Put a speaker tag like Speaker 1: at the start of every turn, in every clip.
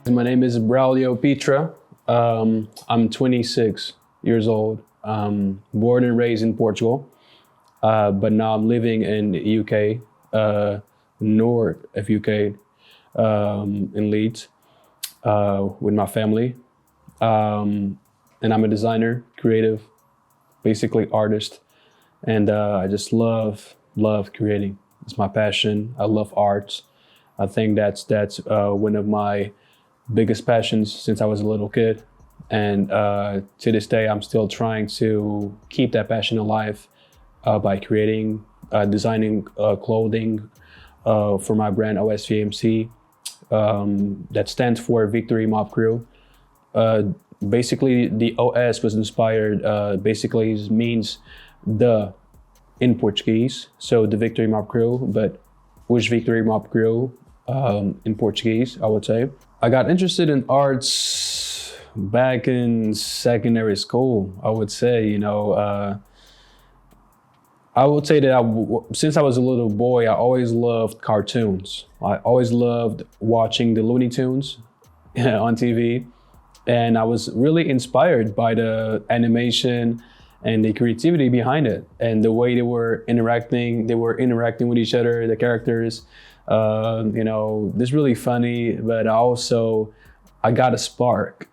Speaker 1: My name is Braulio Pietra. I'm 26 years old. Born and raised in Portugal, but now I'm living in the UK, north of UK, in Leeds, with my family. And I'm a designer, creative, basically artist, and I just love creating. It's my passion. I love arts. I think that's one of my biggest passions since I was a little kid. And to this day, I'm still trying to keep that passion alive by creating, designing clothing for my brand OSVMC. That stands for Victory Mob Crew. Basically, the OS was inspired, basically means the in Portuguese. So the Victory Mob Crew, but which Victory Mob Crew in Portuguese, I would say. I got interested in arts back in secondary school, I would say. I would say that since I was a little boy, I always loved cartoons. I always loved watching the Looney Tunes on TV. And I was really inspired by the animation and the creativity behind it and the way they were interacting with each other, the characters. This really funny, but I got a spark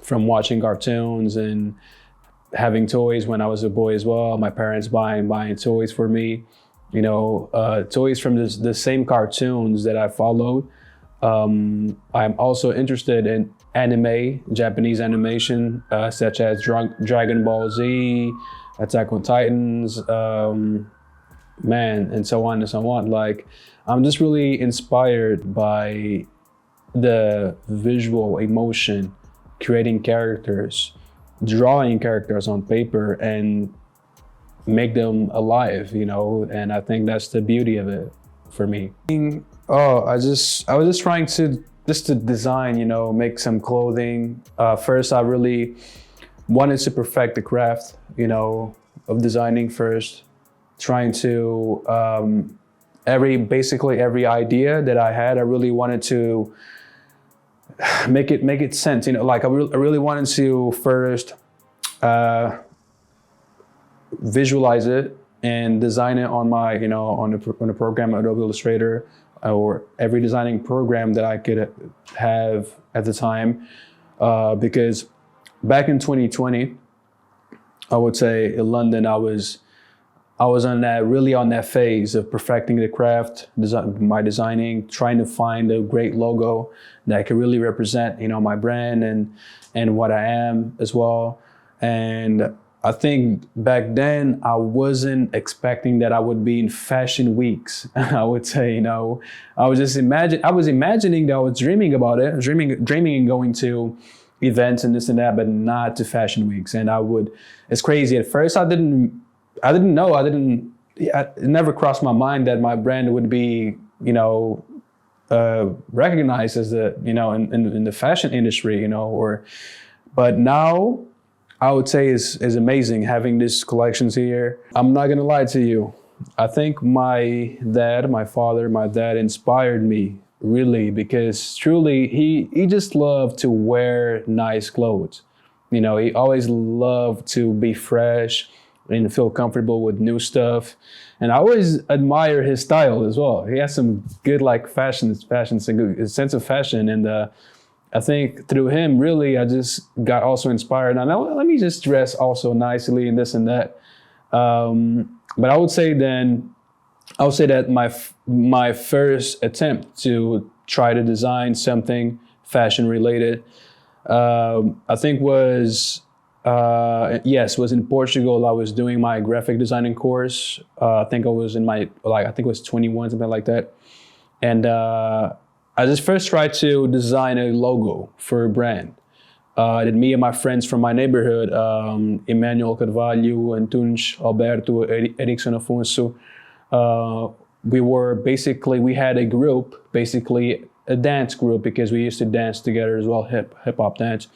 Speaker 1: from watching cartoons and having toys when I was a boy as well. My parents buying toys for me, toys from the same cartoons that I followed. I'm also interested in anime, Japanese animation, such as Dragon Ball Z, Attack on Titans, and so on and so on. Like, I'm just really inspired by the visual emotion, creating characters, drawing characters on paper and make them alive, and I think that's the beauty of it for me. I was just trying to design, make some clothing. First, I really wanted to perfect the craft, of designing first, trying to, every idea that I had, I really wanted to make it sense. Like I really wanted to first visualize it and design it on my, on the program Adobe Illustrator or every designing program that I could have at the time. Because back in 2020, I would say in London, I was on that phase of perfecting the craft, my designing, trying to find a great logo that could really represent, my brand and what I am as well. And I think back then I wasn't expecting that I would be in fashion weeks. I would say, I was imagining that I was dreaming about it, dreaming and going to events and this and that, but not to fashion weeks. And it's crazy. At first I didn't know. It never crossed my mind that my brand would be, recognized as in the fashion industry, but now I would say is amazing having these collections here. I'm not gonna lie to you. I think my dad inspired me really, because truly he just loved to wear nice clothes. He always loved to be fresh and feel comfortable with new stuff. And I always admire his style as well. He has some good fashion, good sense of fashion. And I think through him, really, I just got also inspired. Now, let me just dress also nicely and this and that. But I would say that my first attempt to try to design something fashion related, I think was in Portugal. I was doing my graphic designing course. I think I was I think it was 21, something like that. And I just first tried to design a logo for a brand. That me and my friends from my neighborhood, Emmanuel Carvalho, Antunes, Alberto, Erickson Afonso, we had a group, basically a dance group, because we used to dance together as well, hip hop dance.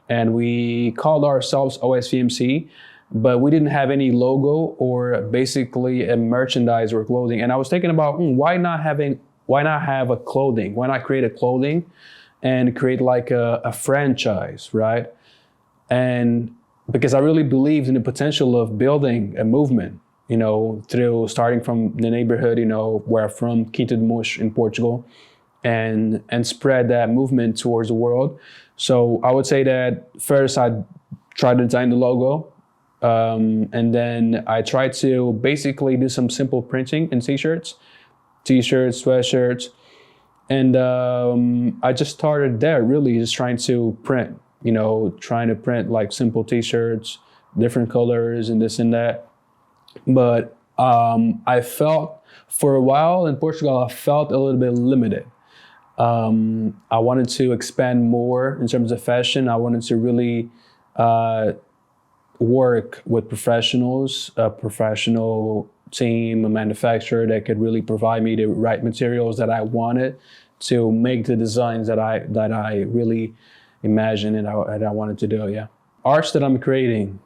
Speaker 1: And we called ourselves OSVMC, but we didn't have any logo or basically a merchandise or clothing. And I was thinking about why not have a clothing? Why not create a clothing and create like a franchise, right? And because I really believed in the potential of building a movement, through starting from the neighborhood, where I'm from, Quinta de Mos in Portugal, and spread that movement towards the world. So I would say that first I tried to design the logo, and then I tried to basically do some simple printing in t-shirts, sweatshirts, and I just started there, really just trying to print, like simple t-shirts, different colors and this and that. But I felt for a while in Portugal, I felt a little bit limited. I wanted to expand more in terms of fashion. I wanted to really work with professionals, a professional team, a manufacturer that could really provide me the right materials that I wanted to make the designs that I really imagined and I wanted to do. Yeah, arts that I'm creating.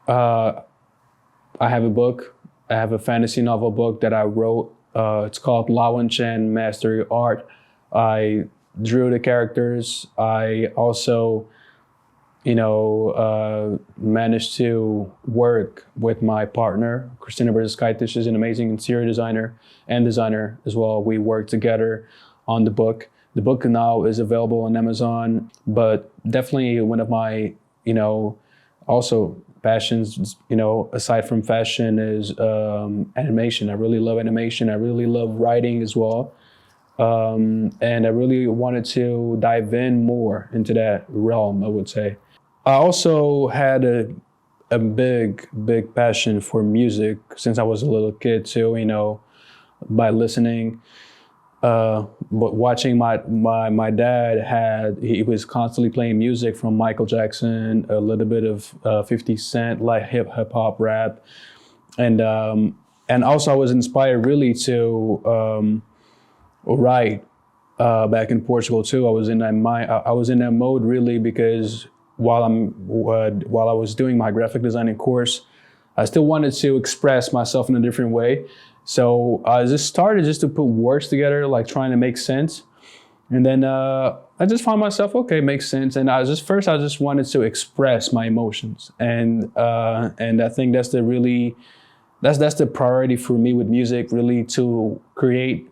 Speaker 1: I have a book. I have a fantasy novel book that I wrote. It's called Lawan Chen Mastery Art. I drew the characters. I also, managed to work with my partner, Christina Berzaskaitis. She's an amazing interior designer and designer as well. We worked together on the book. The book now is available on Amazon, but definitely one of my, also passions, aside from fashion, is animation. I really love animation. I really love writing as well. And I really wanted to dive in more into that realm, I would say. I also had a big passion for music since I was a little kid too, by listening. But watching my dad he was constantly playing music from Michael Jackson, a little bit of 50 Cent, like hip hop, rap, and also I was inspired really to write back in Portugal too. I was in that mode really because while I was doing my graphic designing course, I still wanted to express myself in a different way. So I just started to put words together, like trying to make sense. And then I just found myself, okay, makes sense. And I just wanted to express my emotions. And I think that's the priority for me with music, really, to create,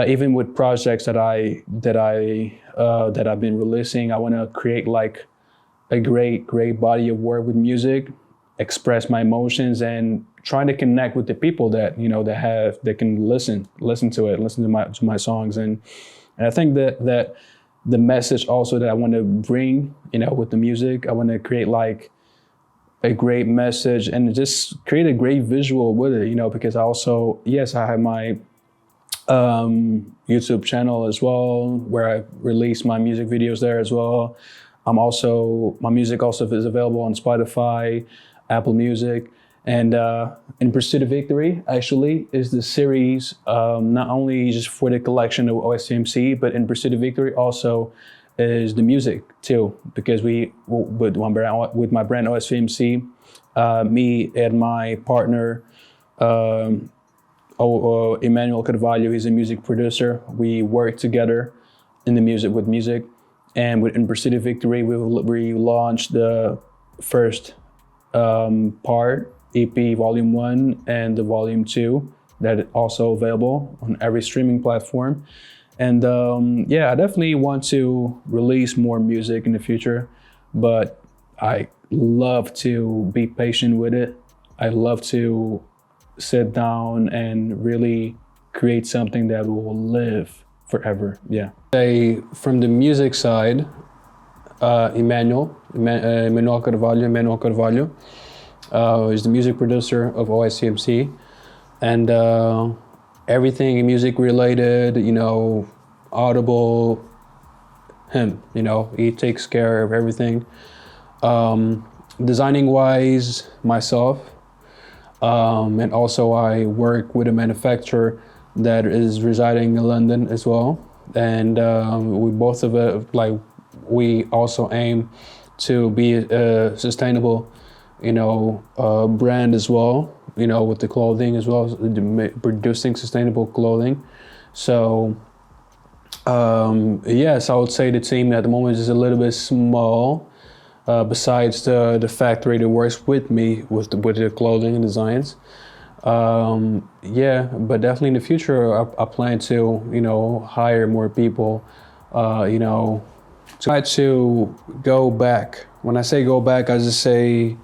Speaker 1: even with projects that I've been releasing. I want to create like a great body of work with music, express my emotions, and trying to connect with the people that that can listen to it, listen to my songs, and I think that the message also that I want to bring, with the music, I want to create like a great message and just create a great visual with it, because I have my YouTube channel as well, where I release my music videos there as well. My music also is available on Spotify, Apple Music. And In Pursuit of Victory actually is the series, not only just for the collection of OSCMC, but In Pursuit of Victory also is the music too, because with my brand OSCMC, me and my partner, Emmanuel Carvalho, he's a music producer. We work together in the music. And with In Pursuit of Victory, we launched the first part, EP Volume 1 and the Volume 2, that is also available on every streaming platform. And I definitely want to release more music in the future, but I love to be patient with it. I love to sit down and really create something that will live forever. Yeah. From the music side, Emmanuel Carvalho is the music producer of OSCMC, and everything music related, Audible, him, he takes care of everything. Designing wise, myself, and also I work with a manufacturer that is residing in London as well, and we both of it, we also aim to be a sustainable, brand as well, with the clothing as well, producing sustainable clothing. So Yes, I would say the team at the moment is a little bit small. Besides the factory that works with me with the clothing and designs. Yeah, but definitely in the future, I plan to, hire more people, try to go back. When I say go back, I just say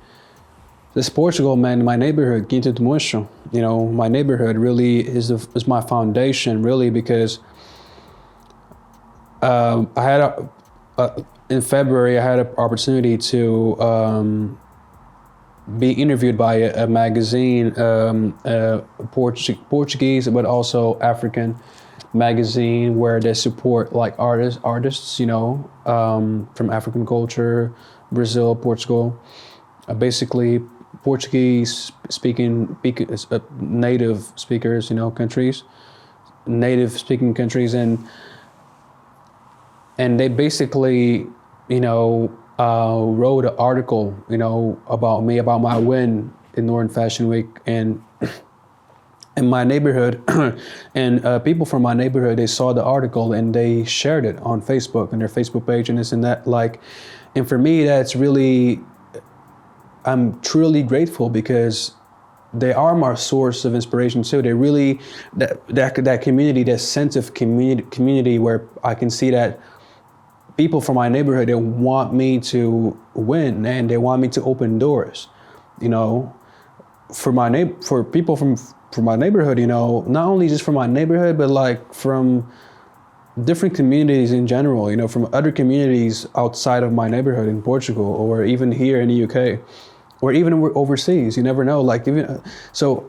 Speaker 1: this Portugal, man, my neighborhood, Quinta de Mocho, my neighborhood really is my foundation, really, because I had in February, I had an opportunity to be interviewed by a magazine, Portuguese, but also African magazine, where they support like artists, from African culture, Brazil, Portugal, basically Portuguese native speakers, countries, native speaking countries, and they basically, wrote an article, about me, about my win in Northern Fashion Week, and in my neighborhood, and people from my neighborhood, they saw the article and they shared it on Facebook and their Facebook page and this and that. Like, and for me, that's really, I'm truly grateful because they are my source of inspiration too. They really, that community, that sense of community where I can see that people from my neighborhood, they want me to win and they want me to open doors, for people from my neighborhood, not only just from my neighborhood, but like from different communities in general, from other communities outside of my neighborhood in Portugal, or even here in the UK, or even overseas. You never know. Like, even so,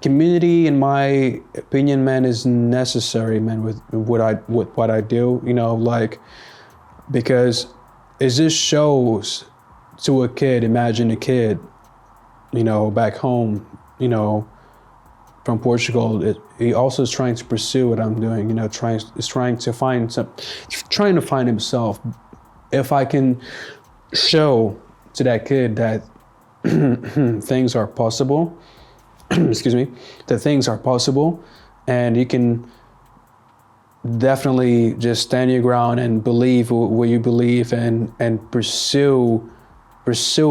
Speaker 1: community, in my opinion, man, is necessary, man, with what I do. Like, because it just shows to a kid. Imagine a kid, back home, from Portugal. He also is trying to pursue what I'm doing. Trying to find himself. If I can show to that kid that things are possible, excuse me, that things are possible, and you can definitely just stand your ground and believe what you believe, and pursue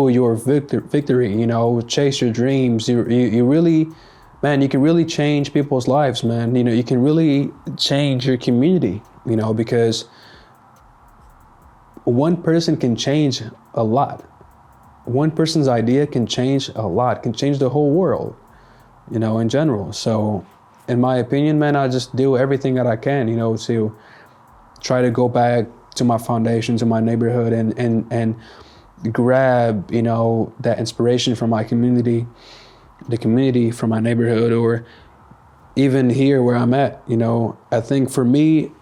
Speaker 1: your victory. Chase your dreams. You really, man, you can really change people's lives, man. You can really change your community. Because one person can change a lot. One person's idea can change a lot. Can change the whole world. In general. So, in my opinion, man, I just do everything that I can, to try to go back to my foundation, to my neighborhood, and grab, that inspiration from my community, the community from my neighborhood, or even here where I'm at. I think for me,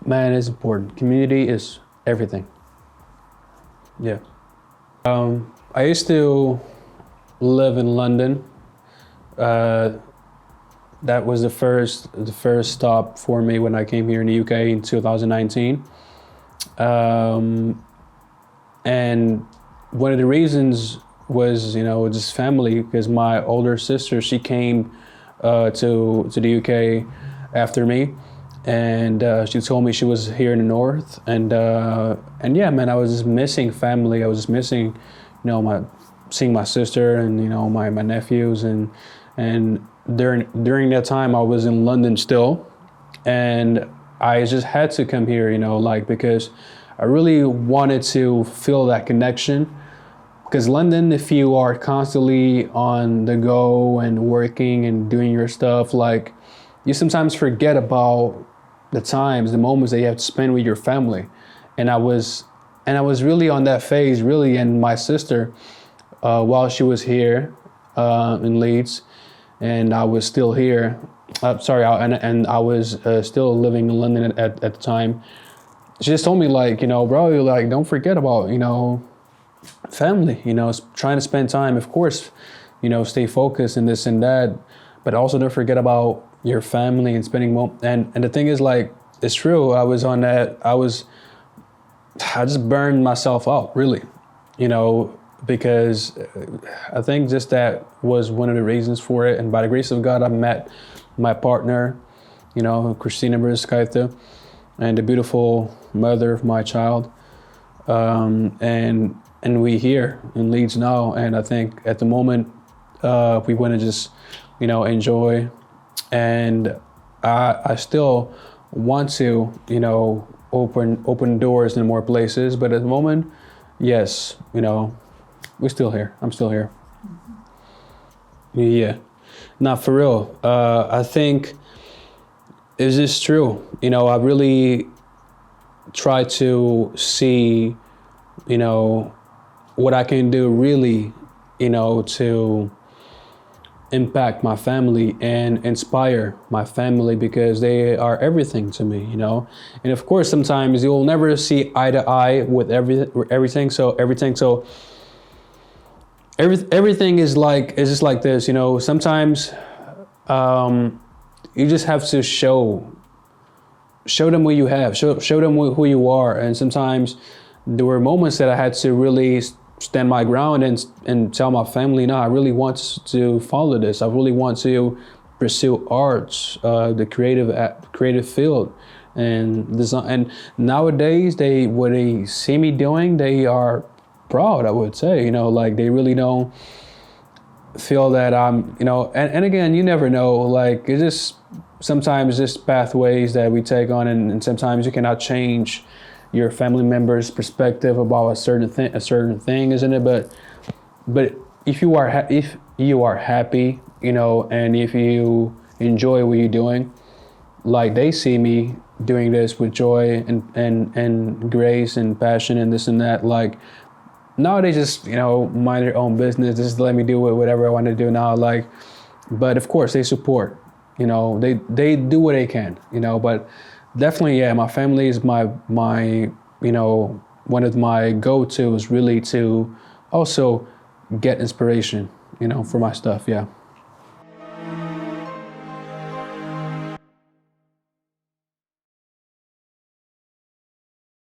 Speaker 1: man, it's important. Community is everything. Yeah. I used to live in London. That was the first stop for me when I came here in the UK in 2019. And one of the reasons was, just family, because my older sister, she came to the UK after me, and she told me she was here in the north, and yeah, man, I was just missing family. I was just missing, seeing my sister and my nephews, and during that time I was in London still, and I just had to come here, because I really wanted to feel that connection. Because London, if you are constantly on the go and working and doing your stuff, like, you sometimes forget about the moments that you have to spend with your family. And I was really on that phase, really. And my sister, while she was here in Leeds, and I was still here, and I was still living in London at the time, she just told me, like, bro, like, don't forget about, family, trying to spend time, of course, stay focused and this and that, but also don't forget about your family and spending and the thing is, like, it's true. I was on that. I just burned myself out, really, because I think just that was one of the reasons for it. And by the grace of God, I met my partner, Christina Briscaita, and the beautiful mother of my child. And we here in Leeds now, and I think at the moment we want to just enjoy, and I still want to open doors in more places, but at the moment, yes, we're still here. I'm still here. Yeah. Now, for real, I think, is this true? I really try to see, what I can do really, to impact my family and inspire my family, because they are everything to me, And of course, sometimes you'll never see eye to eye with everything. So everything is just like this, Sometimes you just have to show them what you have, show them who you are. And sometimes there were moments that I had to really stand my ground and tell my family, no, I really want to follow this. I really want to pursue arts, the creative field, and design. And nowadays, what they see me doing, they are proud, I would say. Like, they really don't feel that I'm, and again, you never know. Like, it's just sometimes just pathways that we take on, and sometimes you cannot change your family members' perspective about a certain thing, isn't it? But if you are happy, and if you enjoy what you're doing, like, they see me doing this with joy and grace and passion and this and that. Like, now they just mind their own business, just let me do whatever I want to do now. Like, but of course they support. They do what they can. But definitely, yeah, my family is my one of my go-tos, really, to also get inspiration, for my stuff. Yeah.